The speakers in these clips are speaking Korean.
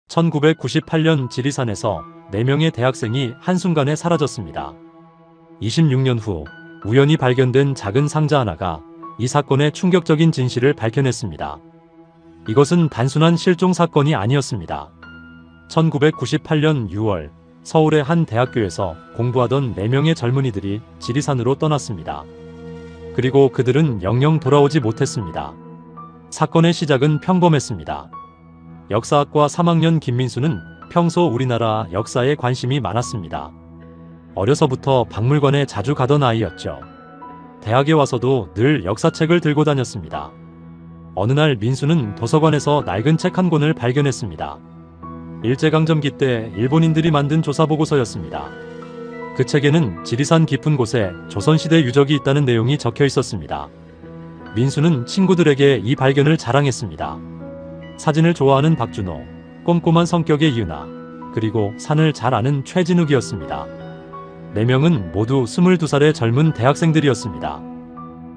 1998년 지리산에서 4명의 대학생이 한순간에 사라졌습니다. 26년 후 우연히 발견된 작은 상자 하나가 이 사건의 충격적인 진실을 밝혀냈습니다. 이것은 단순한 실종 사건이 아니었습니다. 1998년 6월 서울의 한 대학교에서 공부하던 4명의 젊은이들이 지리산으로 떠났습니다. 그리고 그들은 영영 돌아오지 못했습니다. 사건의 시작은 평범했습니다. 역사학과 3학년 김민수는 평소 우리나라 역사에 관심이 많았습니다. 어려서부터 박물관에 자주 가던 아이였죠. 대학에 와서도 늘 역사책을 들고 다녔습니다. 어느 날 민수는 도서관에서 낡은 책 한 권을 발견했습니다. 일제강점기 때 일본인들이 만든 조사보고서였습니다. 그 책에는 지리산 깊은 곳에 조선시대 유적이 있다는 내용이 적혀 있었습니다. 민수는 친구들에게 이 발견을 자랑했습니다. 사진을 좋아하는 박준호, 꼼꼼한 성격의 이윤아, 그리고 산을 잘 아는 최진욱이었습니다. 4명은 모두 22살의 젊은 대학생들이었습니다.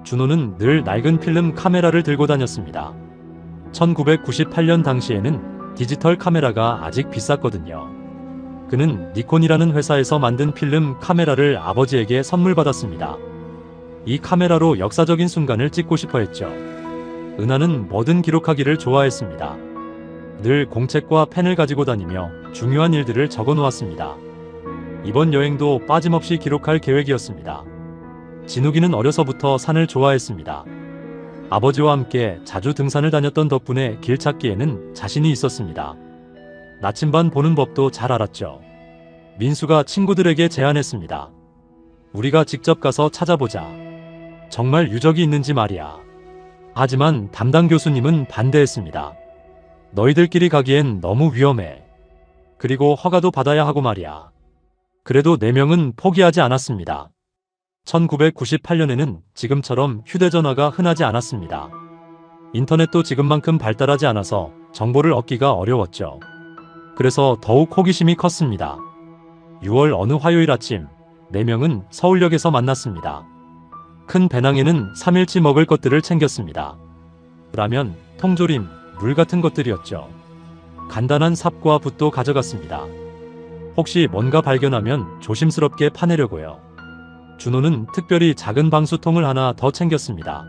준호는 늘 낡은 필름 카메라를 들고 다녔습니다. 1998년 당시에는 디지털 카메라가 아직 비쌌거든요. 그는 니콘이라는 회사에서 만든 필름 카메라를 아버지에게 선물 받았습니다. 이 카메라로 역사적인 순간을 찍고 싶어 했죠. 은하는 뭐든 기록하기를 좋아했습니다. 늘 공책과 펜을 가지고 다니며 중요한 일들을 적어 놓았습니다. 이번 여행도 빠짐없이 기록할 계획이었습니다. 진욱이는 어려서부터 산을 좋아했습니다. 아버지와 함께 자주 등산을 다녔던 덕분에 길 찾기에는 자신이 있었습니다. 나침반 보는 법도 잘 알았죠. 민수가 친구들에게 제안했습니다. 우리가 직접 가서 찾아보자. 정말 유적이 있는지 말이야. 하지만 담당 교수님은 반대했습니다. 너희들끼리 가기엔 너무 위험해. 그리고 허가도 받아야 하고 말이야. 그래도 4명은 포기하지 않았습니다. 1998년에는 지금처럼 휴대전화가 흔하지 않았습니다. 인터넷도 지금만큼 발달하지 않아서 정보를 얻기가 어려웠죠. 그래서 더욱 호기심이 컸습니다. 6월 어느 화요일 아침 4명은 서울역에서 만났습니다. 큰 배낭에는 3일치 먹을 것들을 챙겼습니다. 라면, 통조림, 물 같은 것들이었죠. 간단한 삽과 붓도 가져갔습니다. 혹시 뭔가 발견하면 조심스럽게 파내려고요. 준호는 특별히 작은 방수통을 하나 더 챙겼습니다.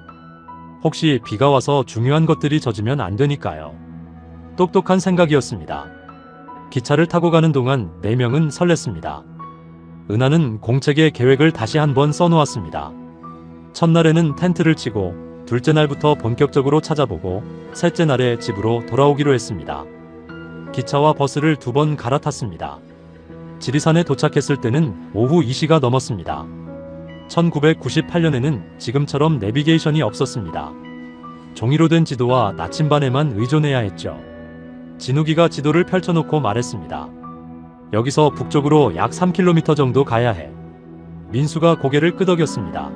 혹시 비가 와서 중요한 것들이 젖으면 안 되니까요. 똑똑한 생각이었습니다. 기차를 타고 가는 동안 4명은 설렜습니다. 은하는 공책에 계획을 다시 한번 써놓았습니다. 첫날에는 텐트를 치고 둘째 날부터 본격적으로 찾아보고 셋째 날에 집으로 돌아오기로 했습니다. 기차와 버스를 2번 갈아탔습니다. 지리산에 도착했을 때는 오후 2시가 넘었습니다. 1998년에는 지금처럼 내비게이션이 없었습니다. 종이로 된 지도와 나침반에만 의존해야 했죠. 진욱이가 지도를 펼쳐놓고 말했습니다. 여기서 북쪽으로 약 3km 정도 가야 해. 민수가 고개를 끄덕였습니다.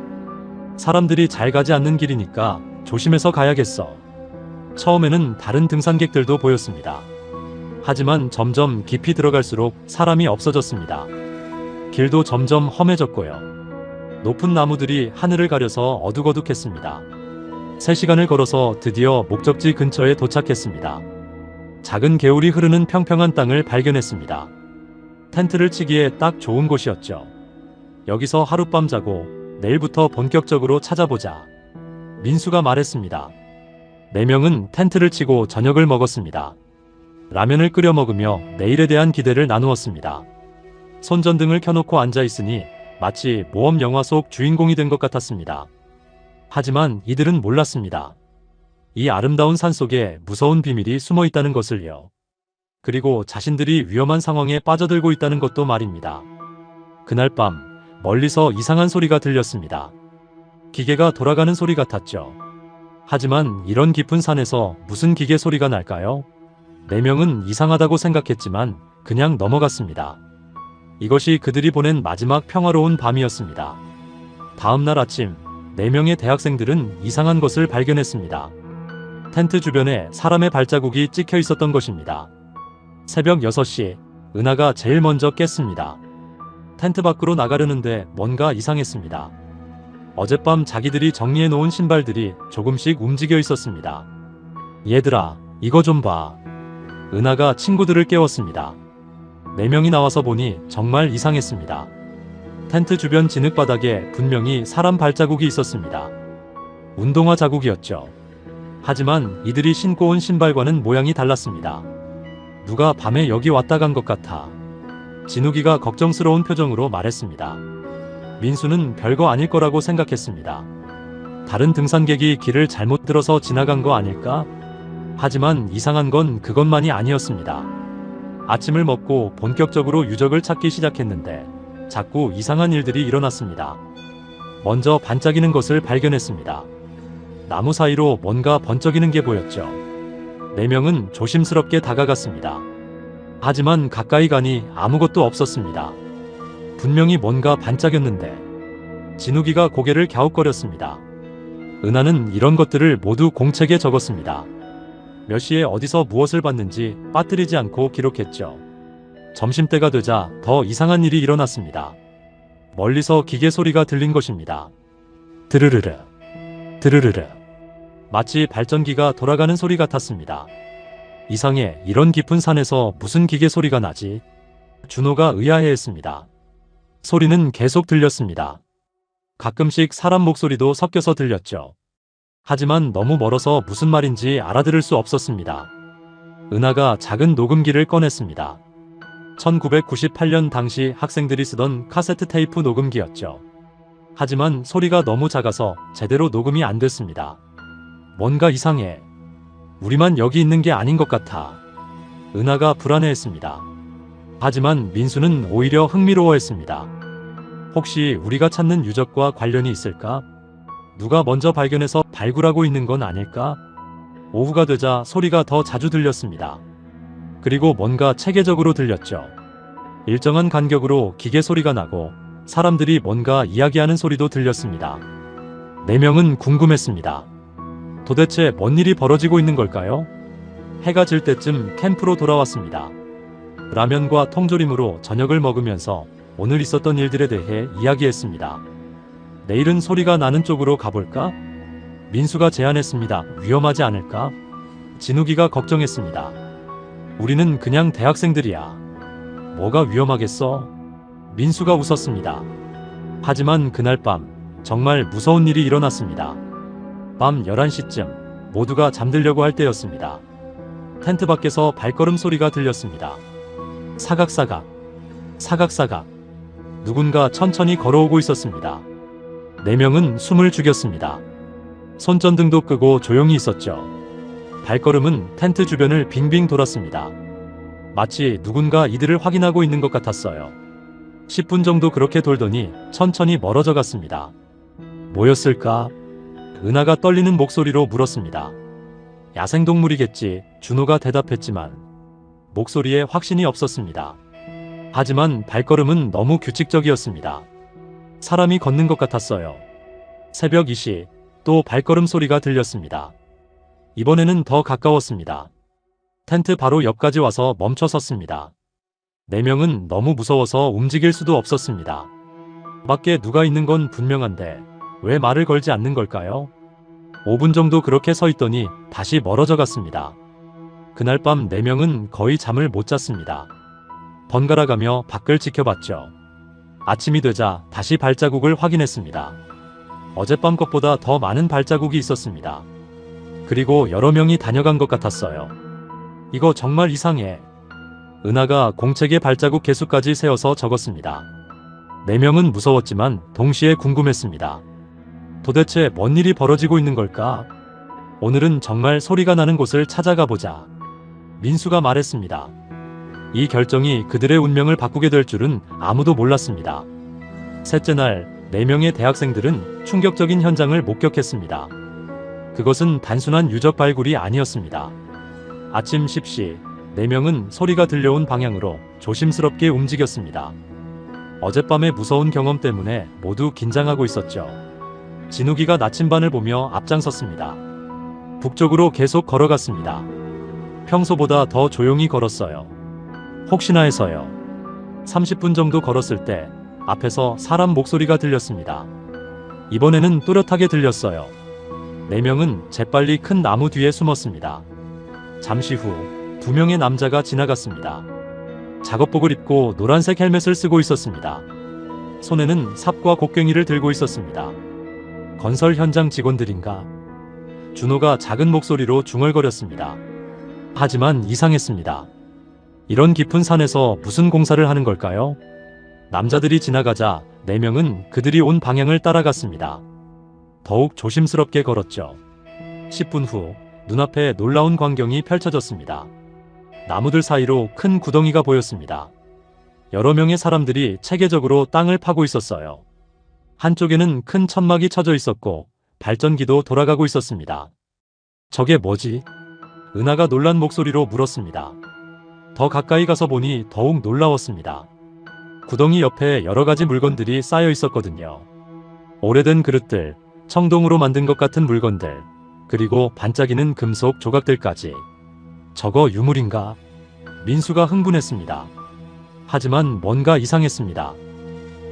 사람들이 잘 가지 않는 길이니까 조심해서 가야겠어. 처음에는 다른 등산객들도 보였습니다. 하지만 점점 깊이 들어갈수록 사람이 없어졌습니다. 길도 점점 험해졌고요. 높은 나무들이 하늘을 가려서 어둑어둑했습니다. 3시간을 걸어서 드디어 목적지 근처에 도착했습니다. 작은 개울이 흐르는 평평한 땅을 발견했습니다. 텐트를 치기에 딱 좋은 곳이었죠. 여기서 하룻밤 자고 내일부터 본격적으로 찾아보자. 민수가 말했습니다. 4명은 텐트를 치고 저녁을 먹었습니다. 라면을 끓여 먹으며 내일에 대한 기대를 나누었습니다. 손전등을 켜놓고 앉아있으니 마치 모험 영화 속 주인공이 된 것 같았습니다. 하지만 이들은 몰랐습니다. 이 아름다운 산 속에 무서운 비밀이 숨어 있다는 것을요. 그리고 자신들이 위험한 상황에 빠져들고 있다는 것도 말입니다. 그날 밤 멀리서 이상한 소리가 들렸습니다. 기계가 돌아가는 소리 같았죠. 하지만 이런 깊은 산에서 무슨 기계 소리가 날까요? 4명은 이상하다고 생각했지만 그냥 넘어갔습니다. 이것이 그들이 보낸 마지막 평화로운 밤이었습니다. 다음 날 아침 4명의 대학생들은 이상한 것을 발견했습니다. 텐트 주변에 사람의 발자국이 찍혀 있었던 것입니다. 새벽 6시 은하가 제일 먼저 깼습니다. 텐트 밖으로 나가려는데 뭔가 이상했습니다. 어젯밤 자기들이 정리해 놓은 신발들이 조금씩 움직여 있었습니다. 얘들아, 이거 좀 봐. 은하가 친구들을 깨웠습니다. 4명이 나와서 보니 정말 이상했습니다. 텐트 주변 진흙바닥에 분명히 사람 발자국이 있었습니다. 운동화 자국이었죠. 하지만 이들이 신고 온 신발과는 모양이 달랐습니다. 누가 밤에 여기 왔다 간 것 같아. 진욱이가 걱정스러운 표정으로 말했습니다. 민수는 별거 아닐 거라고 생각했습니다. 다른 등산객이 길을 잘못 들어서 지나간 거 아닐까? 하지만 이상한 건 그것만이 아니었습니다. 아침을 먹고 본격적으로 유적을 찾기 시작했는데 자꾸 이상한 일들이 일어났습니다. 먼저 반짝이는 것을 발견했습니다. 나무 사이로 뭔가 번쩍이는 게 보였죠. 4명은 조심스럽게 다가갔습니다. 하지만 가까이 가니 아무것도 없었습니다. 분명히 뭔가 반짝였는데 진욱이가 고개를 갸웃거렸습니다. 은하는 이런 것들을 모두 공책에 적었습니다. 몇 시에 어디서 무엇을 봤는지 빠뜨리지 않고 기록했죠. 점심때가 되자 더 이상한 일이 일어났습니다. 멀리서 기계 소리가 들린 것입니다. 드르르르, 드르르르. 마치 발전기가 돌아가는 소리 같았습니다. 이상해, 이런 깊은 산에서 무슨 기계 소리가 나지? 준호가 의아해했습니다. 소리는 계속 들렸습니다. 가끔씩 사람 목소리도 섞여서 들렸죠. 하지만 너무 멀어서 무슨 말인지 알아들을 수 없었습니다. 은하가 작은 녹음기를 꺼냈습니다. 1998년 당시 학생들이 쓰던 카세트 테이프 녹음기였죠. 하지만 소리가 너무 작아서 제대로 녹음이 안 됐습니다. 뭔가 이상해. 우리만 여기 있는 게 아닌 것 같아. 은하가 불안해했습니다. 하지만 민수는 오히려 흥미로워했습니다. 혹시 우리가 찾는 유적과 관련이 있을까? 누가 먼저 발견해서 발굴하고 있는 건 아닐까? 오후가 되자 소리가 더 자주 들렸습니다. 그리고 뭔가 체계적으로 들렸죠. 일정한 간격으로 기계 소리가 나고 사람들이 뭔가 이야기하는 소리도 들렸습니다. 4명은 궁금했습니다. 도대체 뭔 일이 벌어지고 있는 걸까요? 해가 질 때쯤 캠프로 돌아왔습니다. 라면과 통조림으로 저녁을 먹으면서 오늘 있었던 일들에 대해 이야기했습니다. 내일은 소리가 나는 쪽으로 가볼까? 민수가 제안했습니다. 위험하지 않을까? 진욱이가 걱정했습니다. 우리는 그냥 대학생들이야. 뭐가 위험하겠어? 민수가 웃었습니다. 하지만 그날 밤 정말 무서운 일이 일어났습니다. 밤 11시쯤 모두가 잠들려고 할 때였습니다. 텐트 밖에서 발걸음 소리가 들렸습니다. 사각사각, 사각사각. 누군가 천천히 걸어오고 있었습니다. 4명은 숨을 죽였습니다. 손전등도 끄고 조용히 있었죠. 발걸음은 텐트 주변을 빙빙 돌았습니다. 마치 누군가 이들을 확인하고 있는 것 같았어요. 10분 정도 그렇게 돌더니 천천히 멀어져 갔습니다. 뭐였을까? 은하가 떨리는 목소리로 물었습니다. 야생동물이겠지, 준호가 대답했지만 목소리에 확신이 없었습니다. 하지만 발걸음은 너무 규칙적이었습니다. 사람이 걷는 것 같았어요. 새벽 2시, 또 발걸음 소리가 들렸습니다. 이번에는 더 가까웠습니다. 텐트 바로 옆까지 와서 멈춰 섰습니다. 4명은 너무 무서워서 움직일 수도 없었습니다. 밖에 누가 있는 건 분명한데 왜 말을 걸지 않는 걸까요? 5분 정도 그렇게 서 있더니 다시 멀어져 갔습니다. 그날 밤 4명은 거의 잠을 못 잤습니다. 번갈아가며 밖을 지켜봤죠. 아침이 되자 다시 발자국을 확인했습니다. 어젯밤 것보다 더 많은 발자국이 있었습니다. 그리고 여러 명이 다녀간 것 같았어요. 이거 정말 이상해. 은하가 공책에 발자국 개수까지 세어서 적었습니다. 4명은 무서웠지만 동시에 궁금했습니다. 도대체 뭔 일이 벌어지고 있는 걸까? 오늘은 정말 소리가 나는 곳을 찾아가 보자. 민수가 말했습니다. 이 결정이 그들의 운명을 바꾸게 될 줄은 아무도 몰랐습니다. 셋째 날, 4명의 대학생들은 충격적인 현장을 목격했습니다. 그것은 단순한 유적 발굴이 아니었습니다. 아침 10시, 4명은 소리가 들려온 방향으로 조심스럽게 움직였습니다. 어젯밤의 무서운 경험 때문에 모두 긴장하고 있었죠. 진욱이가 나침반을 보며 앞장섰습니다. 북쪽으로 계속 걸어갔습니다. 평소보다 더 조용히 걸었어요. 혹시나 해서요. 30분 정도 걸었을 때 앞에서 사람 목소리가 들렸습니다. 이번에는 또렷하게 들렸어요. 4명은 재빨리 큰 나무 뒤에 숨었습니다. 잠시 후 두 명의 남자가 지나갔습니다. 작업복을 입고 노란색 헬멧을 쓰고 있었습니다. 손에는 삽과 곡괭이를 들고 있었습니다. 건설 현장 직원들인가? 준호가 작은 목소리로 중얼거렸습니다. 하지만 이상했습니다. 이런 깊은 산에서 무슨 공사를 하는 걸까요? 남자들이 지나가자 4명은 그들이 온 방향을 따라갔습니다. 더욱 조심스럽게 걸었죠. 10분 후 눈앞에 놀라운 광경이 펼쳐졌습니다. 나무들 사이로 큰 구덩이가 보였습니다. 여러 명의 사람들이 체계적으로 땅을 파고 있었어요. 한쪽에는 큰 천막이 쳐져 있었고 발전기도 돌아가고 있었습니다. 저게 뭐지? 은하가 놀란 목소리로 물었습니다. 더 가까이 가서 보니 더욱 놀라웠습니다. 구덩이 옆에 여러 가지 물건들이 쌓여 있었거든요. 오래된 그릇들, 청동으로 만든 것 같은 물건들, 그리고 반짝이는 금속 조각들까지. 저거 유물인가? 민수가 흥분했습니다. 하지만 뭔가 이상했습니다.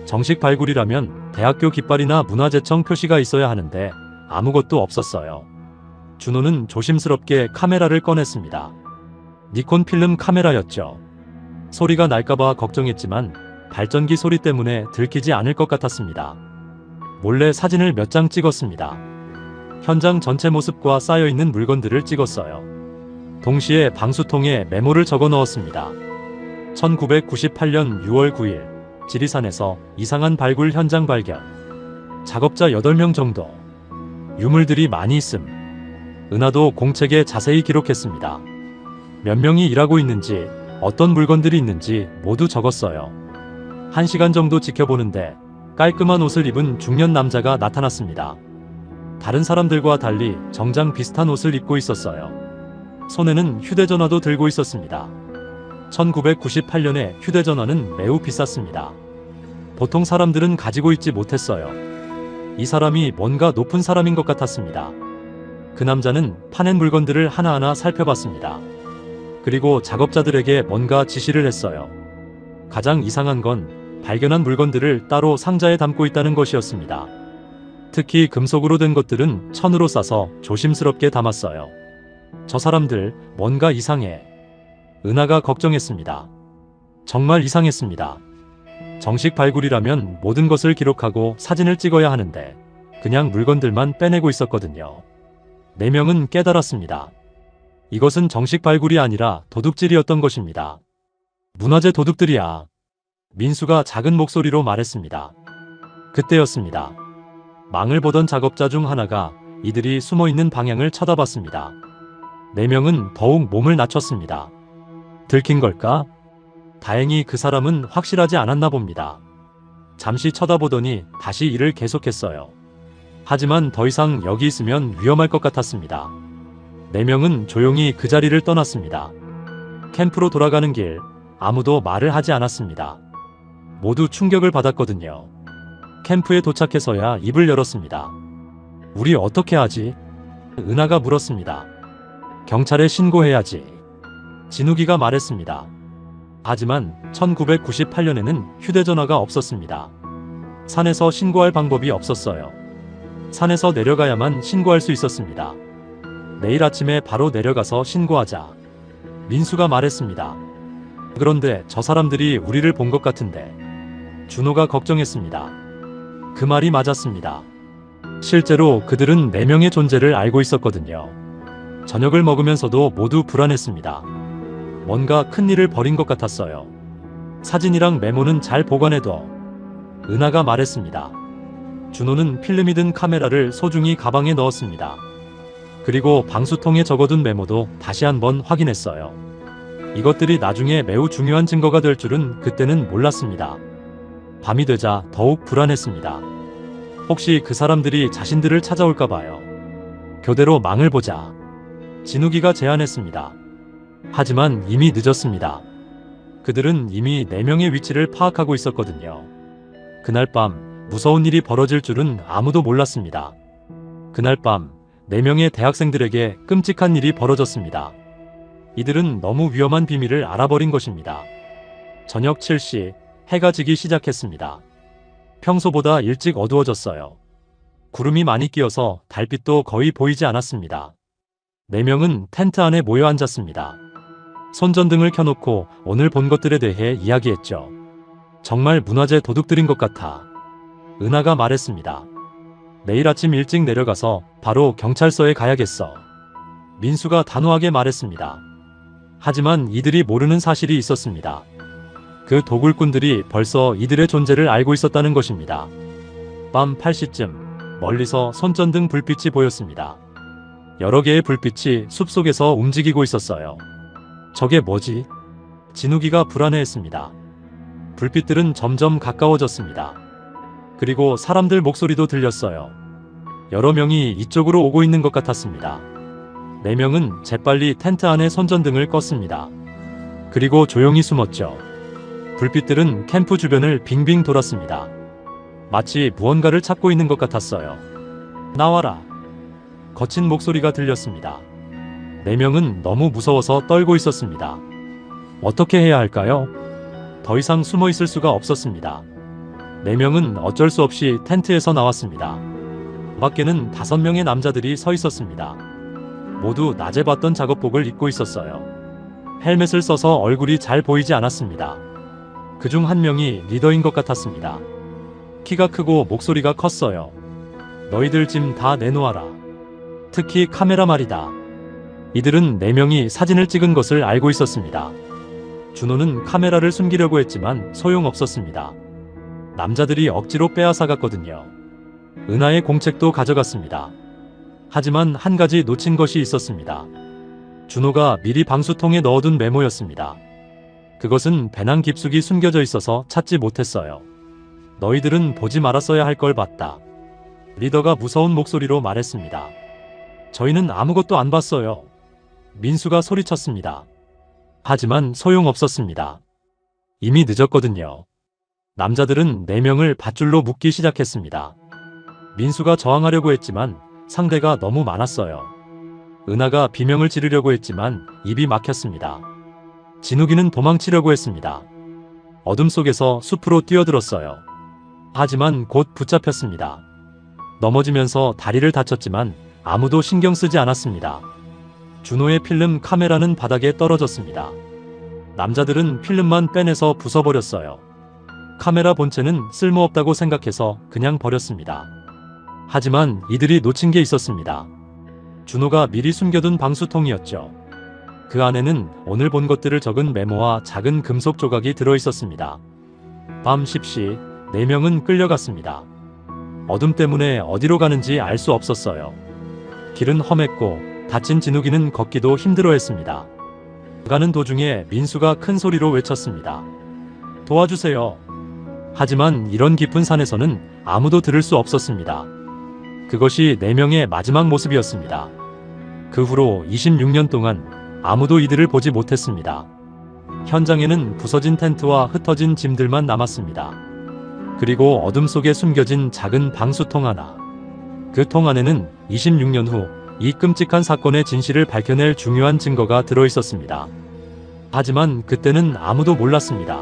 정식 발굴이라면 대학교 깃발이나 문화재청 표시가 있어야 하는데 아무것도 없었어요. 준호는 조심스럽게 카메라를 꺼냈습니다. 니콘 필름 카메라였죠. 소리가 날까봐 걱정했지만 발전기 소리 때문에 들키지 않을 것 같았습니다. 몰래 사진을 몇 장 찍었습니다. 현장 전체 모습과 쌓여있는 물건들을 찍었어요. 동시에 방수통에 메모를 적어 넣었습니다. 1998년 6월 9일 지리산에서 이상한 발굴 현장 발견. 작업자 8명 정도. 유물들이 많이 있음. 은하도 공책에 자세히 기록했습니다. 몇 명이 일하고 있는지, 어떤 물건들이 있는지 모두 적었어요. 1시간 정도 지켜보는데 깔끔한 옷을 입은 중년 남자가 나타났습니다. 다른 사람들과 달리 정장 비슷한 옷을 입고 있었어요. 손에는 휴대전화도 들고 있었습니다. 1998년에 휴대전화는 매우 비쌌습니다. 보통 사람들은 가지고 있지 못했어요. 이 사람이 뭔가 높은 사람인 것 같았습니다. 그 남자는 파낸 물건들을 하나하나 살펴봤습니다. 그리고 작업자들에게 뭔가 지시를 했어요. 가장 이상한 건 발견한 물건들을 따로 상자에 담고 있다는 것이었습니다. 특히 금속으로 된 것들은 천으로 싸서 조심스럽게 담았어요. 저 사람들 뭔가 이상해. 은하가 걱정했습니다. 정말 이상했습니다. 정식 발굴이라면 모든 것을 기록하고 사진을 찍어야 하는데 그냥 물건들만 빼내고 있었거든요. 4명은 깨달았습니다. 이것은 정식 발굴이 아니라 도둑질이었던 것입니다. 문화재 도둑들이야. 민수가 작은 목소리로 말했습니다. 그때였습니다. 망을 보던 작업자 중 하나가 이들이 숨어있는 방향을 쳐다봤습니다. 4명은 더욱 몸을 낮췄습니다. 들킨 걸까? 다행히 그 사람은 확실하지 않았나 봅니다. 잠시 쳐다보더니 다시 일을 계속했어요. 하지만 더 이상 여기 있으면 위험할 것 같았습니다. 4명은 조용히 그 자리를 떠났습니다. 캠프로 돌아가는 길, 아무도 말을 하지 않았습니다. 모두 충격을 받았거든요. 캠프에 도착해서야 입을 열었습니다. 우리 어떻게 하지? 은하가 물었습니다. 경찰에 신고해야지. 진욱이가 말했습니다. 하지만 1998년에는 휴대전화가 없었습니다. 산에서 신고할 방법이 없었어요. 산에서 내려가야만 신고할 수 있었습니다. 내일 아침에 바로 내려가서 신고하자. 민수가 말했습니다. 그런데 저 사람들이 우리를 본 것 같은데. 준호가 걱정했습니다. 그 말이 맞았습니다. 실제로 그들은 4명의 존재를 알고 있었거든요. 저녁을 먹으면서도 모두 불안했습니다. 뭔가 큰일을 벌인 것 같았어요. 사진이랑 메모는 잘 보관해둬. 은하가 말했습니다. 준호는 필름이 든 카메라를 소중히 가방에 넣었습니다. 그리고 방수통에 적어둔 메모도 다시 한번 확인했어요. 이것들이 나중에 매우 중요한 증거가 될 줄은 그때는 몰랐습니다. 밤이 되자 더욱 불안했습니다. 혹시 그 사람들이 자신들을 찾아올까 봐요. 교대로 망을 보자. 진욱이가 제안했습니다. 하지만 이미 늦었습니다. 그들은 이미 4명의 위치를 파악하고 있었거든요. 그날 밤 무서운 일이 벌어질 줄은 아무도 몰랐습니다. 그날 밤 4명의 대학생들에게 끔찍한 일이 벌어졌습니다. 이들은 너무 위험한 비밀을 알아버린 것입니다. 저녁 7시 해가 지기 시작했습니다. 평소보다 일찍 어두워졌어요. 구름이 많이 끼어서 달빛도 거의 보이지 않았습니다. 4명은 텐트 안에 모여 앉았습니다. 손전등을 켜놓고 오늘 본 것들에 대해 이야기했죠. 정말 문화재 도둑들인 것 같아. 은하가 말했습니다. 내일 아침 일찍 내려가서 바로 경찰서에 가야겠어. 민수가 단호하게 말했습니다. 하지만 이들이 모르는 사실이 있었습니다. 그 도굴꾼들이 벌써 이들의 존재를 알고 있었다는 것입니다. 밤 8시쯤 멀리서 손전등 불빛이 보였습니다. 여러 개의 불빛이 숲속에서 움직이고 있었어요. 저게 뭐지? 진욱이가 불안해했습니다. 불빛들은 점점 가까워졌습니다. 그리고 사람들 목소리도 들렸어요. 여러 명이 이쪽으로 오고 있는 것 같았습니다. 4명은 재빨리 텐트 안에 손전등을 껐습니다. 그리고 조용히 숨었죠. 불빛들은 캠프 주변을 빙빙 돌았습니다. 마치 무언가를 찾고 있는 것 같았어요. 나와라. 거친 목소리가 들렸습니다. 4명은 너무 무서워서 떨고 있었습니다. 어떻게 해야 할까요? 더 이상 숨어 있을 수가 없었습니다. 4명은 어쩔 수 없이 텐트에서 나왔습니다. 밖에는 5명의 남자들이 서 있었습니다. 모두 낮에 봤던 작업복을 입고 있었어요. 헬멧을 써서 얼굴이 잘 보이지 않았습니다. 그중 한 명이 리더인 것 같았습니다. 키가 크고 목소리가 컸어요. 너희들 짐 다 내놓아라. 특히 카메라 말이다. 이들은 4명이 사진을 찍은 것을 알고 있었습니다. 준호는 카메라를 숨기려고 했지만 소용없었습니다. 남자들이 억지로 빼앗아갔거든요. 은하의 공책도 가져갔습니다. 하지만 한 가지 놓친 것이 있었습니다. 준호가 미리 방수통에 넣어둔 메모였습니다. 그것은 배낭 깊숙이 숨겨져 있어서 찾지 못했어요. 너희들은 보지 말았어야 할 걸 봤다. 리더가 무서운 목소리로 말했습니다. 저희는 아무것도 안 봤어요. 민수가 소리쳤습니다. 하지만 소용없었습니다. 이미 늦었거든요. 남자들은 4명을 밧줄로 묶기 시작했습니다. 민수가 저항하려고 했지만 상대가 너무 많았어요. 은하가 비명을 지르려고 했지만 입이 막혔습니다. 진욱이는 도망치려고 했습니다. 어둠 속에서 숲으로 뛰어들었어요. 하지만 곧 붙잡혔습니다. 넘어지면서 다리를 다쳤지만 아무도 신경 쓰지 않았습니다. 준호의 필름 카메라는 바닥에 떨어졌습니다. 남자들은 필름만 빼내서 부숴버렸어요. 카메라 본체는 쓸모없다고 생각해서 그냥 버렸습니다. 하지만 이들이 놓친 게 있었습니다. 준호가 미리 숨겨둔 방수통이었죠. 그 안에는 오늘 본 것들을 적은 메모와 작은 금속 조각이 들어있었습니다. 밤 10시 4명은 끌려갔습니다. 어둠 때문에 어디로 가는지 알 수 없었어요. 길은 험했고 다친 진욱이는 걷기도 힘들어했습니다. 가는 도중에 민수가 큰 소리로 외쳤습니다. 도와주세요. 하지만 이런 깊은 산에서는 아무도 들을 수 없었습니다. 그것이 4명의 마지막 모습이었습니다. 그 후로 26년 동안 아무도 이들을 보지 못했습니다. 현장에는 부서진 텐트와 흩어진 짐들만 남았습니다. 그리고 어둠 속에 숨겨진 작은 방수통 하나. 그 통 안에는 26년 후 이 끔찍한 사건의 진실을 밝혀낼 중요한 증거가 들어있었습니다. 하지만 그때는 아무도 몰랐습니다.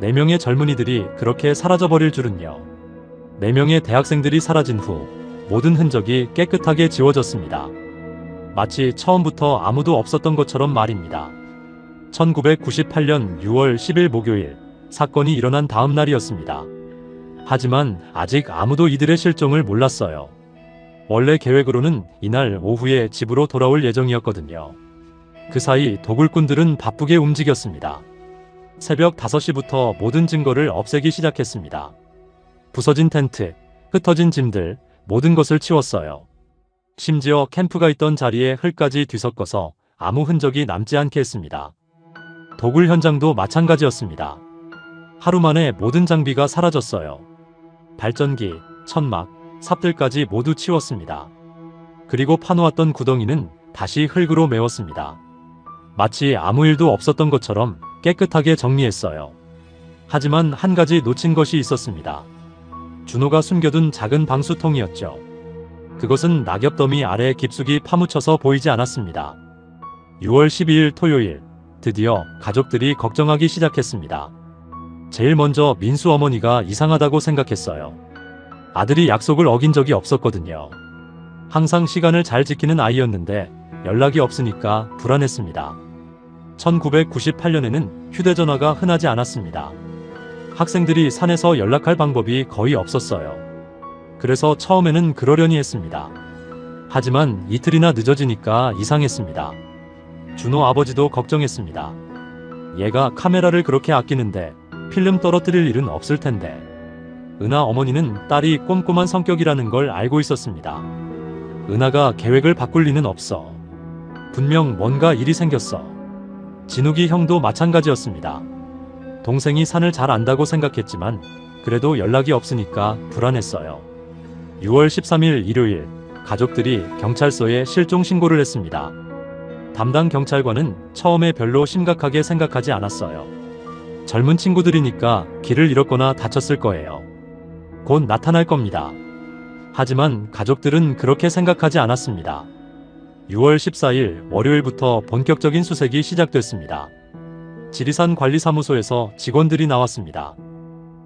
4명의 젊은이들이 그렇게 사라져버릴 줄은요. 4명의 대학생들이 사라진 후 모든 흔적이 깨끗하게 지워졌습니다. 마치 처음부터 아무도 없었던 것처럼 말입니다. 1998년 6월 10일 목요일, 사건이 일어난 다음 날이었습니다. 하지만 아직 아무도 이들의 실종을 몰랐어요. 원래 계획으로는 이날 오후에 집으로 돌아올 예정이었거든요. 그 사이 도굴꾼들은 바쁘게 움직였습니다. 새벽 5시부터 모든 증거를 없애기 시작했습니다. 부서진 텐트, 흩어진 짐들, 모든 것을 치웠어요. 심지어 캠프가 있던 자리에 흙까지 뒤섞어서 아무 흔적이 남지 않게 했습니다. 도굴 현장도 마찬가지였습니다. 하루 만에 모든 장비가 사라졌어요. 발전기, 천막, 삽들까지 모두 치웠습니다. 그리고 파놓았던 구덩이는 다시 흙으로 메웠습니다. 마치 아무 일도 없었던 것처럼 깨끗하게 정리했어요. 하지만 한 가지 놓친 것이 있었습니다. 준호가 숨겨둔 작은 방수통이었죠. 그것은 낙엽더미 아래 깊숙이 파묻혀서 보이지 않았습니다. 6월 12일 토요일, 드디어 가족들이 걱정하기 시작했습니다. 제일 먼저 민수 어머니가 이상하다고 생각했어요. 아들이 약속을 어긴 적이 없었거든요. 항상 시간을 잘 지키는 아이였는데 연락이 없으니까 불안했습니다. 1998년에는 휴대전화가 흔하지 않았습니다. 학생들이 산에서 연락할 방법이 거의 없었어요. 그래서 처음에는 그러려니 했습니다. 하지만 이틀이나 늦어지니까 이상했습니다. 준호 아버지도 걱정했습니다. 얘가 카메라를 그렇게 아끼는데 필름 떨어뜨릴 일은 없을 텐데. 은하 어머니는 딸이 꼼꼼한 성격이라는 걸 알고 있었습니다. 은하가 계획을 바꿀 리는 없어. 분명 뭔가 일이 생겼어. 진욱이 형도 마찬가지였습니다. 동생이 산을 잘 안다고 생각했지만 그래도 연락이 없으니까 불안했어요. 6월 13일 일요일, 가족들이 경찰서에 실종 신고를 했습니다. 담당 경찰관은 처음에 별로 심각하게 생각하지 않았어요. 젊은 친구들이니까 길을 잃었거나 다쳤을 거예요. 곧 나타날 겁니다. 하지만 가족들은 그렇게 생각하지 않았습니다. 6월 14일 월요일부터 본격적인 수색이 시작됐습니다. 지리산 관리사무소에서 직원들이 나왔습니다.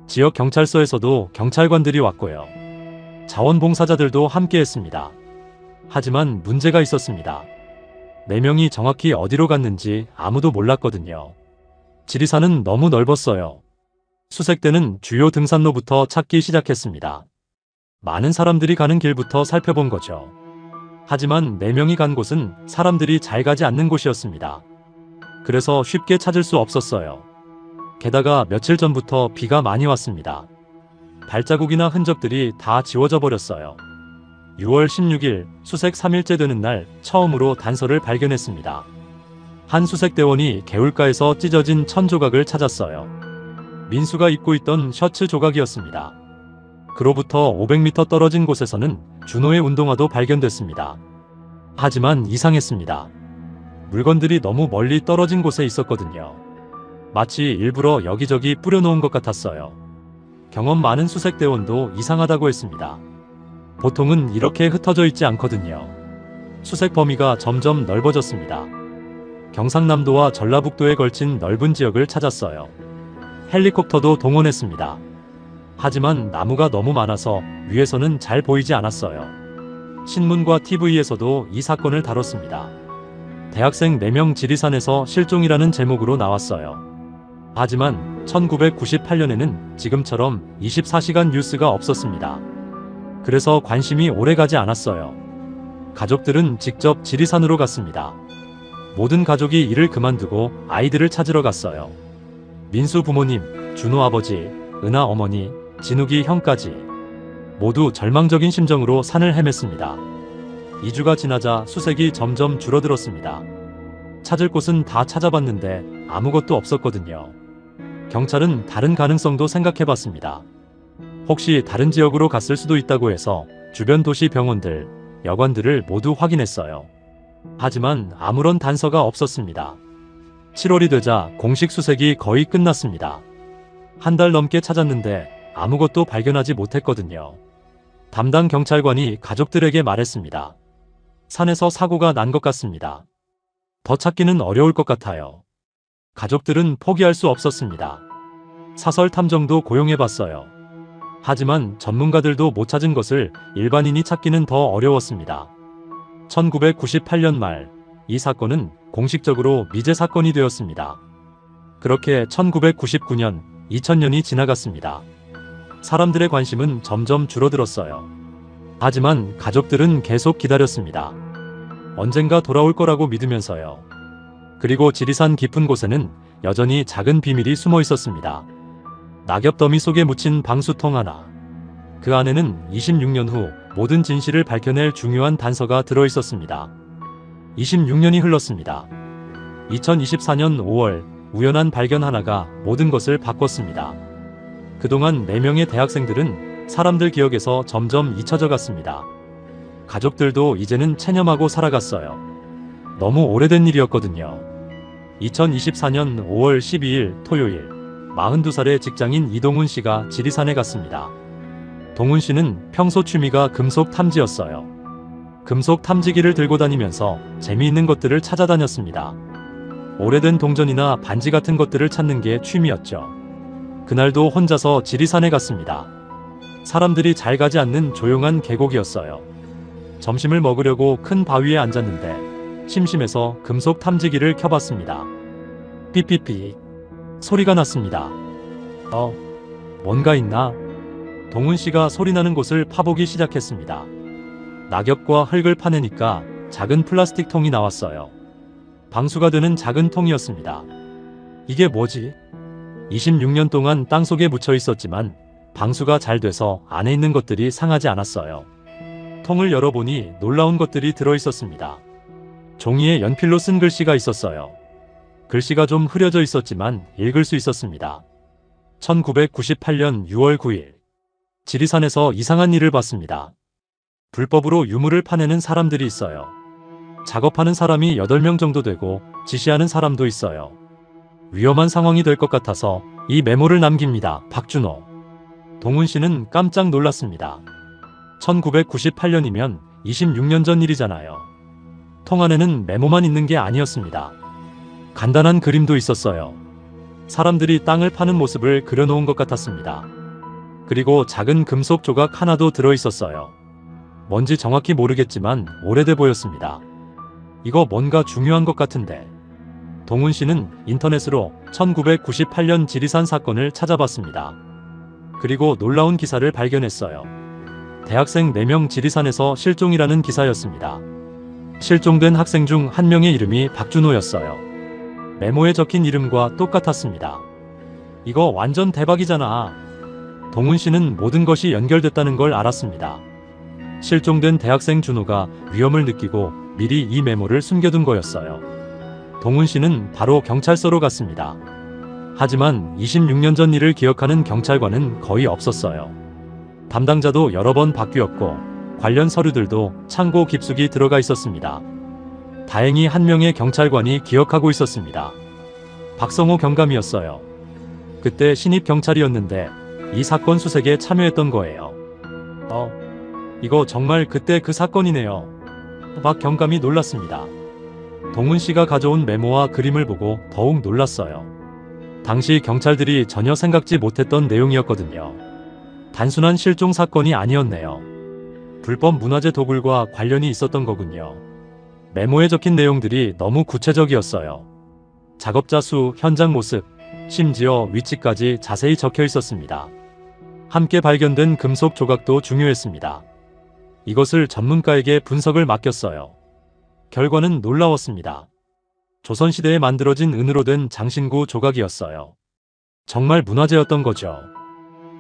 지역 경찰서에서도 경찰관들이 왔고요. 자원봉사자들도 함께했습니다. 하지만 문제가 있었습니다. 4명이 정확히 어디로 갔는지 아무도 몰랐거든요. 지리산은 너무 넓었어요. 수색대는 주요 등산로부터 찾기 시작했습니다. 많은 사람들이 가는 길부터 살펴본 거죠. 하지만 4명이 간 곳은 사람들이 잘 가지 않는 곳이었습니다. 그래서 쉽게 찾을 수 없었어요. 게다가 며칠 전부터 비가 많이 왔습니다. 발자국이나 흔적들이 다 지워져 버렸어요. 6월 16일 수색 3일째 되는 날 처음으로 단서를 발견했습니다. 한 수색대원이 개울가에서 찢어진 천 조각을 찾았어요. 민수가 입고 있던 셔츠 조각이었습니다. 그로부터 500m 떨어진 곳에서는 준호의 운동화도 발견됐습니다. 하지만 이상했습니다. 물건들이 너무 멀리 떨어진 곳에 있었거든요. 마치 일부러 여기저기 뿌려놓은 것 같았어요. 경험 많은 수색대원도 이상하다고 했습니다. 보통은 이렇게 흩어져 있지 않거든요. 수색 범위가 점점 넓어졌습니다. 경상남도와 전라북도에 걸친 넓은 지역을 찾았어요. 헬리콥터도 동원했습니다. 하지만 나무가 너무 많아서 위에서는 잘 보이지 않았어요. 신문과 TV에서도 이 사건을 다뤘습니다. 대학생 4명 지리산에서 실종이라는 제목으로 나왔어요. 하지만 1998년에는 지금처럼 24시간 뉴스가 없었습니다. 그래서 관심이 오래 가지 않았어요. 가족들은 직접 지리산으로 갔습니다. 모든 가족이 일을 그만두고 아이들을 찾으러 갔어요. 민수 부모님, 준호 아버지, 은하 어머니, 진욱이 형까지 모두 절망적인 심정으로 산을 헤맸습니다. 2주가 지나자 수색이 점점 줄어들었습니다. 찾을 곳은 다 찾아봤는데 아무것도 없었거든요. 경찰은 다른 가능성도 생각해봤습니다. 혹시 다른 지역으로 갔을 수도 있다고 해서 주변 도시 병원들, 여관들을 모두 확인했어요. 하지만 아무런 단서가 없었습니다. 7월이 되자 공식 수색이 거의 끝났습니다. 한 달 넘게 찾았는데 아무것도 발견하지 못했거든요. 담당 경찰관이 가족들에게 말했습니다. 산에서 사고가 난 것 같습니다. 더 찾기는 어려울 것 같아요. 가족들은 포기할 수 없었습니다. 사설 탐정도 고용해봤어요. 하지만 전문가들도 못 찾은 것을 일반인이 찾기는 더 어려웠습니다. 1998년 말, 이 사건은 공식적으로 미제 사건이 되었습니다. 그렇게 1999년, 2000년이 지나갔습니다. 사람들의 관심은 점점 줄어들었어요. 하지만 가족들은 계속 기다렸습니다. 언젠가 돌아올 거라고 믿으면서요. 그리고 지리산 깊은 곳에는 여전히 작은 비밀이 숨어 있었습니다. 낙엽더미 속에 묻힌 방수통 하나. 그 안에는 26년 후 모든 진실을 밝혀낼 중요한 단서가 들어 있었습니다. 26년이 흘렀습니다. 2024년 5월 우연한 발견 하나가 모든 것을 바꿨습니다. 그동안 4명의 대학생들은 사람들 기억에서 점점 잊혀져 갔습니다. 가족들도 이제는 체념하고 살아갔어요. 너무 오래된 일이었거든요. 2024년 5월 12일 토요일 42살의 직장인 이동훈 씨가 지리산에 갔습니다. 동훈 씨는 평소 취미가 금속 탐지였어요. 금속 탐지기를 들고 다니면서 재미있는 것들을 찾아다녔습니다. 오래된 동전이나 반지 같은 것들을 찾는 게 취미였죠. 그날도 혼자서 지리산에 갔습니다. 사람들이 잘 가지 않는 조용한 계곡이었어요. 점심을 먹으려고 큰 바위에 앉았는데 심심해서 금속 탐지기를 켜봤습니다. 삐삐삐 소리가 났습니다. 뭔가 있나? 동훈 씨가 소리나는 곳을 파보기 시작했습니다. 낙엽과 흙을 파내니까 작은 플라스틱 통이 나왔어요. 방수가 되는 작은 통이었습니다. 이게 뭐지? 26년 동안 땅속에 묻혀 있었지만 방수가 잘 돼서 안에 있는 것들이 상하지 않았어요. 통을 열어보니 놀라운 것들이 들어있었습니다. 종이에 연필로 쓴 글씨가 있었어요. 글씨가 좀 흐려져 있었지만 읽을 수 있었습니다. 1998년 6월 9일 지리산에서 이상한 일을 봤습니다. 불법으로 유물을 파내는 사람들이 있어요. 작업하는 사람이 8명 정도 되고 지시하는 사람도 있어요. 위험한 상황이 될 것 같아서 이 메모를 남깁니다. 박준호. 동훈 씨는 깜짝 놀랐습니다. 1998년이면 26년 전 일이잖아요. 통 안에는 메모만 있는 게 아니었습니다. 간단한 그림도 있었어요. 사람들이 땅을 파는 모습을 그려놓은 것 같았습니다. 그리고 작은 금속 조각 하나도 들어있었어요. 뭔지 정확히 모르겠지만 오래돼 보였습니다. 이거 뭔가 중요한 것 같은데. 동훈 씨는 인터넷으로 1998년 지리산 사건을 찾아봤습니다. 그리고 놀라운 기사를 발견했어요. 대학생 4명 지리산에서 실종이라는 기사였습니다. 실종된 학생 중 한 명의 이름이 박준호였어요. 메모에 적힌 이름과 똑같았습니다. 이거 완전 대박이잖아. 동훈 씨는 모든 것이 연결됐다는 걸 알았습니다. 실종된 대학생 준호가 위험을 느끼고 미리 이 메모를 숨겨둔 거였어요. 동훈 씨는 바로 경찰서로 갔습니다. 하지만 26년 전 일을 기억하는 경찰관은 거의 없었어요. 담당자도 여러 번 바뀌었고 관련 서류들도 창고 깊숙이 들어가 있었습니다. 다행히 한 명의 경찰관이 기억하고 있었습니다. 박성호 경감이었어요. 그때 신입 경찰이었는데 이 사건 수색에 참여했던 거예요. 이거 정말 그때 그 사건이네요. 박 경감이 놀랐습니다. 동훈 씨가 가져온 메모와 그림을 보고 더욱 놀랐어요. 당시 경찰들이 전혀 생각지 못했던 내용이었거든요. 단순한 실종 사건이 아니었네요. 불법 문화재 도굴과 관련이 있었던 거군요. 메모에 적힌 내용들이 너무 구체적이었어요. 작업자 수, 현장 모습, 심지어 위치까지 자세히 적혀 있었습니다. 함께 발견된 금속 조각도 중요했습니다. 이것을 전문가에게 분석을 맡겼어요. 결과는 놀라웠습니다. 조선시대에 만들어진 은으로 된 장신구 조각이었어요. 정말 문화재였던 거죠.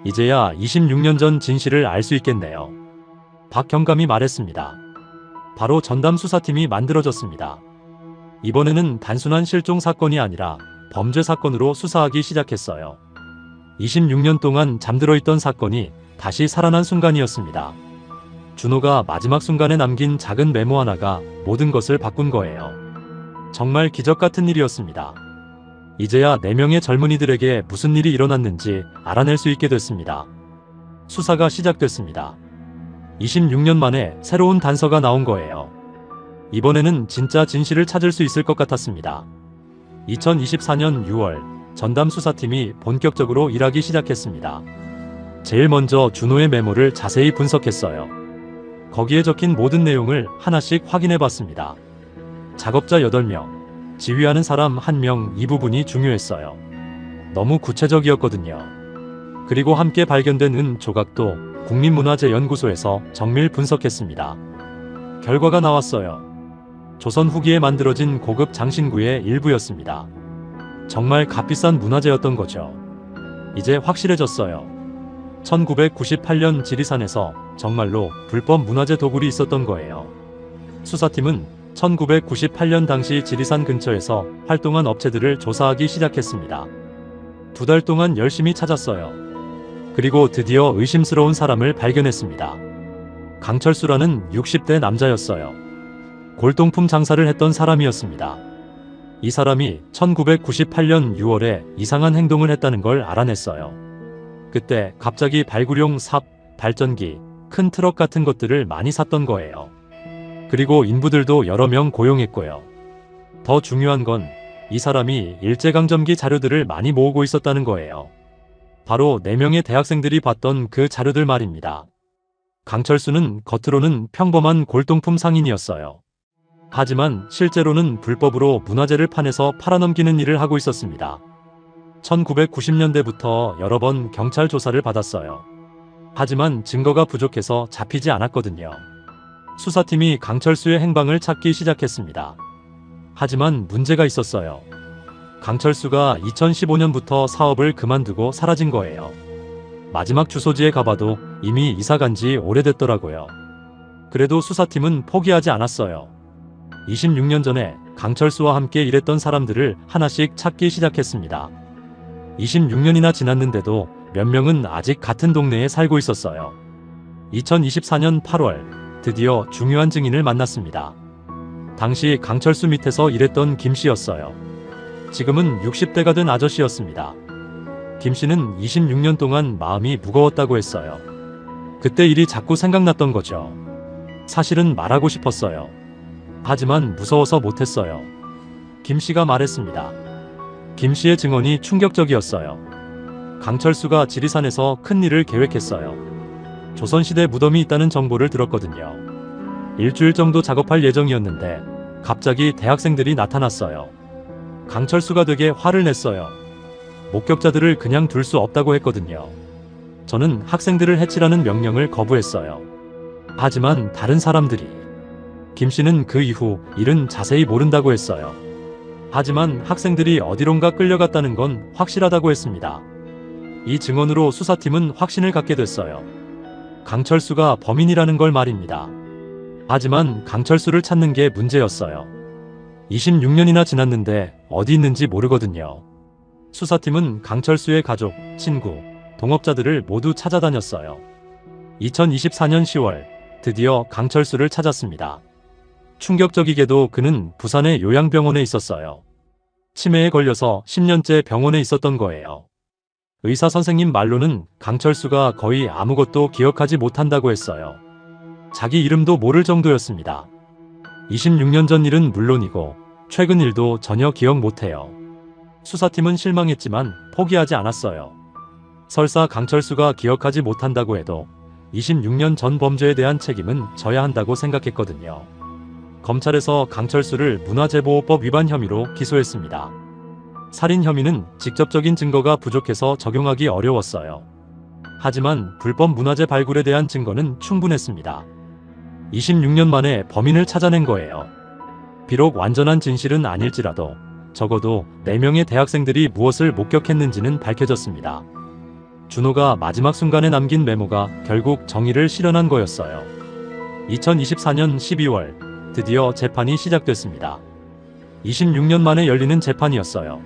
이제야 26년 전 진실을 알 수 있겠네요. 박 경감이 말했습니다. 바로 전담 수사팀이 만들어졌습니다. 이번에는 단순한 실종 사건이 아니라 범죄 사건으로 수사하기 시작했어요. 26년 동안 잠들어 있던 사건이 다시 살아난 순간이었습니다. 준호가 마지막 순간에 남긴 작은 메모 하나가 모든 것을 바꾼 거예요. 정말 기적 같은 일이었습니다. 이제야 4명의 젊은이들에게 무슨 일이 일어났는지 알아낼 수 있게 됐습니다. 수사가 시작됐습니다. 26년 만에 새로운 단서가 나온 거예요. 이번에는 진짜 진실을 찾을 수 있을 것 같았습니다. 2024년 6월 전담 수사팀이 본격적으로 일하기 시작했습니다. 제일 먼저 준호의 메모를 자세히 분석했어요. 거기에 적힌 모든 내용을 하나씩 확인해 봤습니다. 작업자 8명, 지휘하는 사람 1명, 이 부분이 중요했어요. 너무 구체적이었거든요. 그리고 함께 발견된 은 조각도 국립문화재연구소에서 정밀 분석했습니다. 결과가 나왔어요. 조선 후기에 만들어진 고급 장신구의 일부였습니다. 정말 값비싼 문화재였던 거죠. 이제 확실해졌어요. 1998년 지리산에서 정말로 불법 문화재 도굴이 있었던 거예요. 수사팀은 1998년 당시 지리산 근처에서 활동한 업체들을 조사하기 시작했습니다. 2달 동안 열심히 찾았어요. 그리고 드디어 의심스러운 사람을 발견했습니다. 강철수라는 60대 남자였어요. 골동품 장사를 했던 사람이었습니다. 이 사람이 1998년 6월에 이상한 행동을 했다는 걸 알아냈어요. 그때 갑자기 발굴용 삽, 발전기, 큰 트럭 같은 것들을 많이 샀던 거예요. 그리고 인부들도 여러 명 고용했고요. 더 중요한 건 이 사람이 일제강점기 자료들을 많이 모으고 있었다는 거예요. 바로 4명의 대학생들이 봤던 그 자료들 말입니다. 강철수는 겉으로는 평범한 골동품 상인이었어요. 하지만 실제로는 불법으로 문화재를 파내서 팔아넘기는 일을 하고 있었습니다. 1990년대부터 여러 번 경찰 조사를 받았어요. 하지만 증거가 부족해서 잡히지 않았거든요. 수사팀이 강철수의 행방을 찾기 시작했습니다. 하지만 문제가 있었어요. 강철수가 2015년부터 사업을 그만두고 사라진 거예요. 마지막 주소지에 가봐도 이미 이사 간 지 오래됐더라고요. 그래도 수사팀은 포기하지 않았어요. 26년 전에 강철수와 함께 일했던 사람들을 하나씩 찾기 시작했습니다. 26년이나 지났는데도 몇 명은 아직 같은 동네에 살고 있었어요. 2024년 8월 드디어 중요한 증인을 만났습니다. 당시 강철수 밑에서 일했던 김 씨였어요. 지금은 60대가 된 아저씨였습니다. 김 씨는 26년 동안 마음이 무거웠다고 했어요. 그때 일이 자꾸 생각났던 거죠. 사실은 말하고 싶었어요. 하지만 무서워서 못했어요. 김 씨가 말했습니다. 김 씨의 증언이 충격적이었어요. 강철수가 지리산에서 큰 일을 계획했어요. 조선시대 무덤이 있다는 정보를 들었거든요. 일주일 정도 작업할 예정이었는데 갑자기 대학생들이 나타났어요. 강철수가 되게 화를 냈어요. 목격자들을 그냥 둘 수 없다고 했거든요. 저는 학생들을 해치라는 명령을 거부했어요. 하지만 다른 사람들이 김 씨는 그 이후 일은 자세히 모른다고 했어요. 하지만 학생들이 어디론가 끌려갔다는 건 확실하다고 했습니다. 이 증언으로 수사팀은 확신을 갖게 됐어요. 강철수가 범인이라는 걸 말입니다. 하지만 강철수를 찾는 게 문제였어요. 26년이나 지났는데 어디 있는지 모르거든요. 수사팀은 강철수의 가족, 친구, 동업자들을 모두 찾아다녔어요. 2024년 10월 드디어 강철수를 찾았습니다. 충격적이게도 그는 부산의 요양병원에 있었어요. 치매에 걸려서 10년째 병원에 있었던 거예요. 의사 선생님 말로는 강철수가 거의 아무것도 기억하지 못한다고 했어요. 자기 이름도 모를 정도였습니다. 26년 전 일은 물론이고 최근 일도 전혀 기억 못해요. 수사팀은 실망했지만 포기하지 않았어요. 설사 강철수가 기억하지 못한다고 해도 26년 전 범죄에 대한 책임은 져야 한다고 생각했거든요. 검찰에서 강철수를 문화재보호법 위반 혐의로 기소했습니다. 살인 혐의는 직접적인 증거가 부족해서 적용하기 어려웠어요. 하지만 불법 문화재 발굴에 대한 증거는 충분했습니다. 26년 만에 범인을 찾아낸 거예요. 비록 완전한 진실은 아닐지라도 적어도 4명의 대학생들이 무엇을 목격했는지는 밝혀졌습니다. 준호가 마지막 순간에 남긴 메모가 결국 정의를 실현한 거였어요. 2024년 12월 드디어 재판이 시작됐습니다. 26년 만에 열리는 재판이었어요.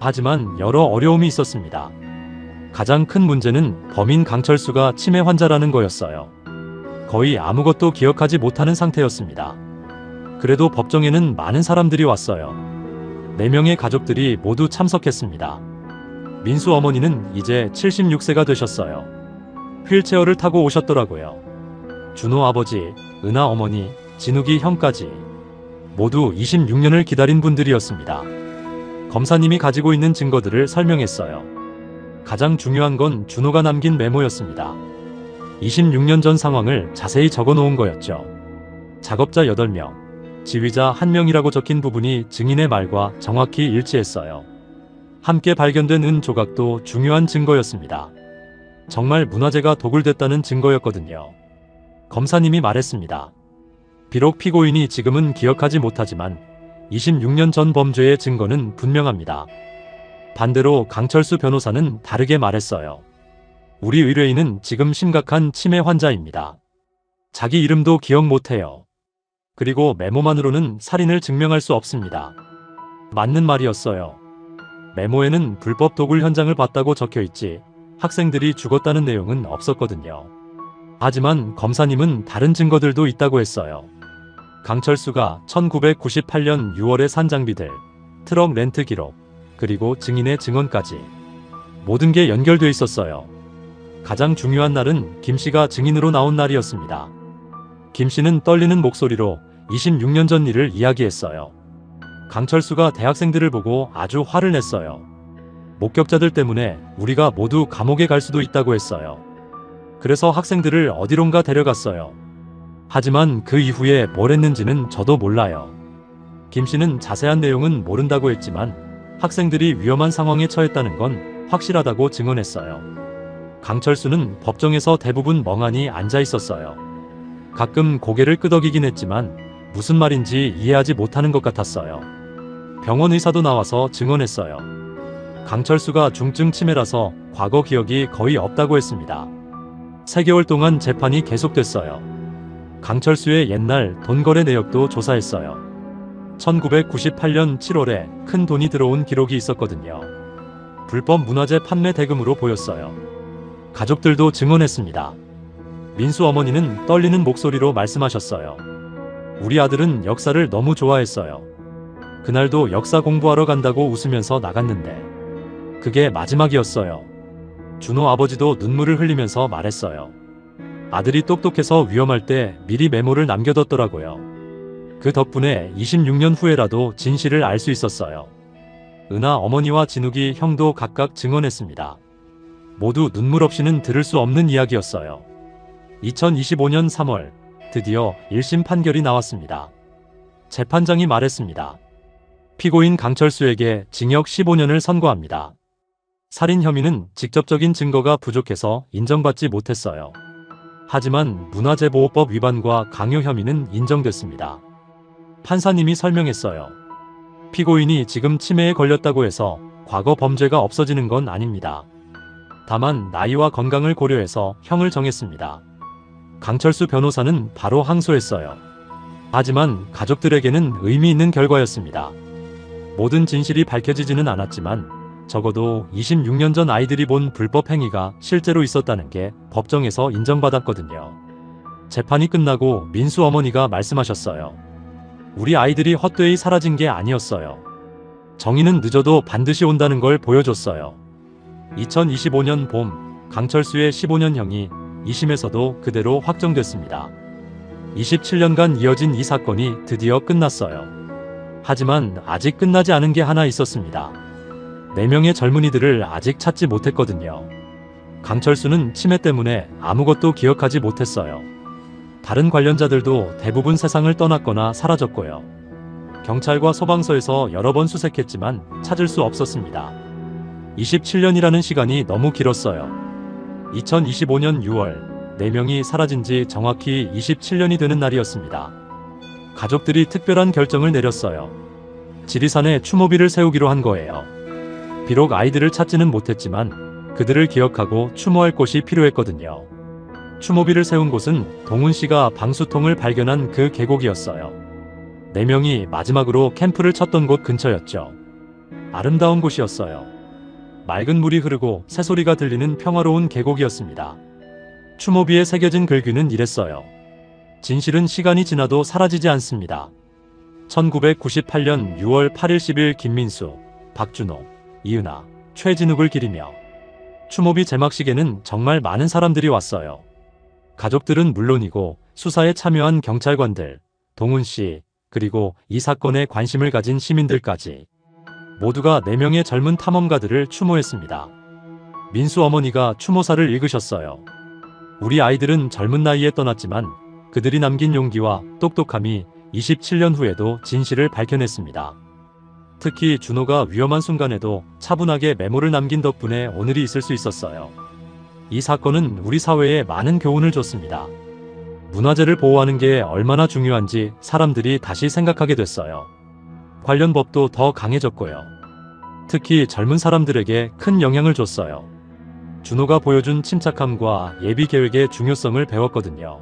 하지만 여러 어려움이 있었습니다. 가장 큰 문제는 범인 강철수가 치매 환자라는 거였어요. 거의 아무것도 기억하지 못하는 상태였습니다. 그래도 법정에는 많은 사람들이 왔어요. 4명의 가족들이 모두 참석했습니다. 민수 어머니는 이제 76세가 되셨어요. 휠체어를 타고 오셨더라고요. 준호 아버지, 은하 어머니, 진욱이 형까지 모두 26년을 기다린 분들이었습니다. 검사님이 가지고 있는 증거들을 설명했어요. 가장 중요한 건 준호가 남긴 메모였습니다. 26년 전 상황을 자세히 적어 놓은 거였죠. 작업자 8명, 지휘자 1명이라고 적힌 부분이 증인의 말과 정확히 일치했어요. 함께 발견된 은 조각도 중요한 증거였습니다. 정말 문화재가 도굴됐다는 증거였거든요. 검사님이 말했습니다. 비록 피고인이 지금은 기억하지 못하지만 26년 전 범죄의 증거는 분명합니다. 반대로 강철수 변호사는 다르게 말했어요. 우리 의뢰인은 지금 심각한 치매 환자입니다. 자기 이름도 기억 못해요. 그리고 메모만으로는 살인을 증명할 수 없습니다. 맞는 말이었어요. 메모에는 불법 도굴 현장을 봤다고 적혀있지 학생들이 죽었다는 내용은 없었거든요. 하지만 검사님은 다른 증거들도 있다고 했어요. 강철수가 1998년 6월에 산 장비들, 트럭 렌트 기록, 그리고 증인의 증언까지 모든 게 연결돼 있었어요. 가장 중요한 날은 김 씨가 증인으로 나온 날이었습니다. 김 씨는 떨리는 목소리로 26년 전 일을 이야기했어요. 강철수가 대학생들을 보고 아주 화를 냈어요. 목격자들 때문에 우리가 모두 감옥에 갈 수도 있다고 했어요. 그래서 학생들을 어디론가 데려갔어요. 하지만 그 이후에 뭘 했는지는 저도 몰라요. 김 씨는 자세한 내용은 모른다고 했지만 학생들이 위험한 상황에 처했다는 건 확실하다고 증언했어요. 강철수는 법정에서 대부분 멍하니 앉아 있었어요. 가끔 고개를 끄덕이긴 했지만 무슨 말인지 이해하지 못하는 것 같았어요. 병원 의사도 나와서 증언했어요. 강철수가 중증 치매라서 과거 기억이 거의 없다고 했습니다. 3개월 동안 재판이 계속됐어요. 강철수의 옛날 돈 거래 내역도 조사했어요. 1998년 7월에 큰 돈이 들어온 기록이 있었거든요. 불법 문화재 판매 대금으로 보였어요. 가족들도 증언했습니다. 민수 어머니는 떨리는 목소리로 말씀하셨어요. 우리 아들은 역사를 너무 좋아했어요. 그날도 역사 공부하러 간다고 웃으면서 나갔는데 그게 마지막이었어요. 준호 아버지도 눈물을 흘리면서 말했어요. 아들이 똑똑해서 위험할 때 미리 메모를 남겨뒀더라고요. 그 덕분에 26년 후에라도 진실을 알 수 있었어요. 은하 어머니와 진욱이 형도 각각 증언했습니다. 모두 눈물 없이는 들을 수 없는 이야기였어요. 2025년 3월 드디어 1심 판결이 나왔습니다. 재판장이 말했습니다. 피고인 강철수에게 징역 15년을 선고합니다. 살인 혐의는 직접적인 증거가 부족해서 인정받지 못했어요. 하지만 문화재보호법 위반과 강요 혐의는 인정됐습니다. 판사님이 설명했어요. 피고인이 지금 치매에 걸렸다고 해서 과거 범죄가 없어지는 건 아닙니다. 다만 나이와 건강을 고려해서 형을 정했습니다. 강철수 변호사는 바로 항소했어요. 하지만 가족들에게는 의미 있는 결과였습니다. 모든 진실이 밝혀지지는 않았지만 적어도 26년 전 아이들이 본 불법 행위가 실제로 있었다는 게 법정에서 인정받았거든요. 재판이 끝나고 민수 어머니가 말씀하셨어요. 우리 아이들이 헛되이 사라진 게 아니었어요. 정의는 늦어도 반드시 온다는 걸 보여줬어요. 2025년 봄 강철수의 15년형이 2심에서도 그대로 확정됐습니다. 27년간 이어진 이 사건이 드디어 끝났어요. 하지만 아직 끝나지 않은 게 하나 있었습니다. 4명의 젊은이들을 아직 찾지 못했거든요. 강철수는 치매 때문에 아무것도 기억하지 못했어요. 다른 관련자들도 대부분 세상을 떠났거나 사라졌고요. 경찰과 소방서에서 여러 번 수색했지만 찾을 수 없었습니다. 27년이라는 시간이 너무 길었어요. 2025년 6월 4명이 사라진 지 정확히 27년이 되는 날이었습니다. 가족들이 특별한 결정을 내렸어요. 지리산에 추모비를 세우기로 한 거예요. 비록 아이들을 찾지는 못했지만 그들을 기억하고 추모할 곳이 필요했거든요. 추모비를 세운 곳은 동훈 씨가 방수통을 발견한 그 계곡이었어요. 4명이 마지막으로 캠프를 쳤던 곳 근처였죠. 아름다운 곳이었어요. 맑은 물이 흐르고 새소리가 들리는 평화로운 계곡이었습니다. 추모비에 새겨진 글귀는 이랬어요. 진실은 시간이 지나도 사라지지 않습니다. 1998년 6월 8일 10일 김민수, 박준호, 이은하, 최진욱을 기리며 추모비 제막식에는 정말 많은 사람들이 왔어요. 가족들은 물론이고 수사에 참여한 경찰관들, 동훈 씨, 그리고 이 사건에 관심을 가진 시민들까지 모두가 4명의 젊은 탐험가들을 추모했습니다. 민수 어머니가 추모사를 읽으셨어요. 우리 아이들은 젊은 나이에 떠났지만 그들이 남긴 용기와 똑똑함이 27년 후에도 진실을 밝혀냈습니다. 특히 준호가 위험한 순간에도 차분하게 메모를 남긴 덕분에 오늘이 있을 수 있었어요. 이 사건은 우리 사회에 많은 교훈을 줬습니다. 문화재를 보호하는 게 얼마나 중요한지 사람들이 다시 생각하게 됐어요. 관련 법도 더 강해졌고요. 특히 젊은 사람들에게 큰 영향을 줬어요. 준호가 보여준 침착함과 예비 계획의 중요성을 배웠거든요.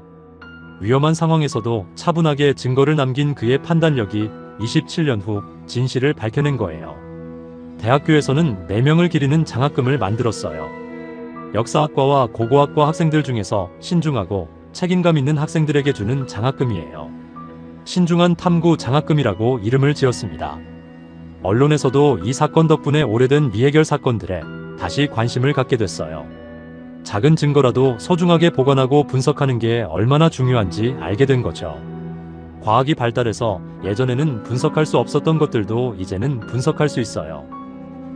위험한 상황에서도 차분하게 증거를 남긴 그의 판단력이 27년 후 진실을 밝혀낸 거예요. 대학교에서는 4명을 기리는 장학금을 만들었어요. 역사학과와 고고학과 학생들 중에서 신중하고 책임감 있는 학생들에게 주는 장학금이에요. 신중한 탐구 장학금이라고 이름을 지었습니다. 언론에서도 이 사건 덕분에 오래된 미해결 사건들에 다시 관심을 갖게 됐어요. 작은 증거라도 소중하게 보관하고 분석하는 게 얼마나 중요한지 알게 된 거죠. 과학이 발달해서 예전에는 분석할 수 없었던 것들도 이제는 분석할 수 있어요.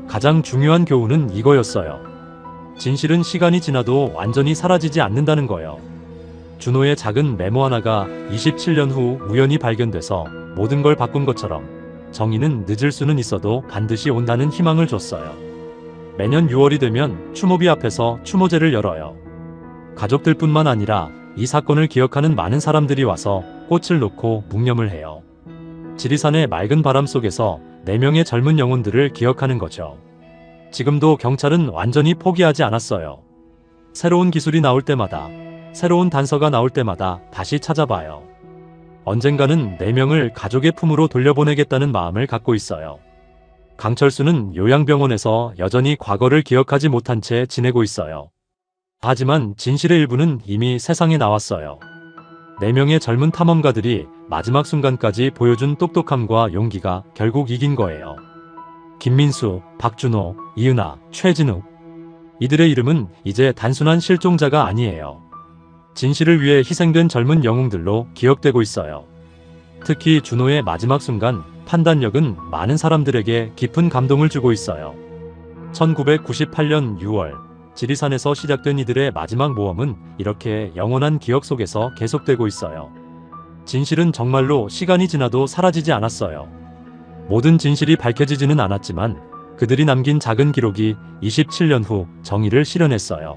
가장 중요한 교훈은 이거였어요. 진실은 시간이 지나도 완전히 사라지지 않는다는 거요. 준호의 작은 메모 하나가 27년 후 우연히 발견돼서 모든 걸 바꾼 것처럼 정의는 늦을 수는 있어도 반드시 온다는 희망을 줬어요. 매년 6월이 되면 추모비 앞에서 추모제를 열어요. 가족들뿐만 아니라 이 사건을 기억하는 많은 사람들이 와서 꽃을 놓고 묵념을 해요. 지리산의 맑은 바람 속에서 4명의 젊은 영혼들을 기억하는 거죠. 지금도 경찰은 완전히 포기하지 않았어요. 새로운 기술이 나올 때마다, 새로운 단서가 나올 때마다 다시 찾아봐요. 언젠가는 4명을 가족의 품으로 돌려보내겠다는 마음을 갖고 있어요. 강철수는 요양병원에서 여전히 과거를 기억하지 못한 채 지내고 있어요. 하지만 진실의 일부는 이미 세상에 나왔어요. 4명의 젊은 탐험가들이 마지막 순간까지 보여준 똑똑함과 용기가 결국 이긴 거예요. 김민수, 박준호, 이은하, 최진욱. 이들의 이름은 이제 단순한 실종자가 아니에요. 진실을 위해 희생된 젊은 영웅들로 기억되고 있어요. 특히 준호의 마지막 순간, 판단력은 많은 사람들에게 깊은 감동을 주고 있어요. 1998년 6월, 지리산에서 시작된 이들의 마지막 모험은 이렇게 영원한 기억 속에서 계속되고 있어요. 진실은 정말로 시간이 지나도 사라지지 않았어요. 모든 진실이 밝혀지지는 않았지만 그들이 남긴 작은 기록이 27년 후 정의를 실현했어요.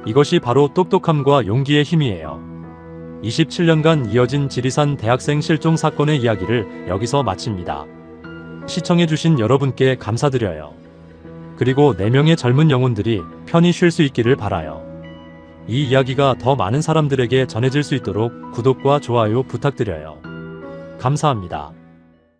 이것이 바로 똑똑함과 용기의 힘이에요. 27년간 이어진 지리산 대학생 실종 사건의 이야기를 여기서 마칩니다. 시청해주신 여러분께 감사드려요. 그리고 4명의 젊은 영혼들이 편히 쉴 수 있기를 바라요. 이 이야기가 더 많은 사람들에게 전해질 수 있도록 구독과 좋아요 부탁드려요. 감사합니다.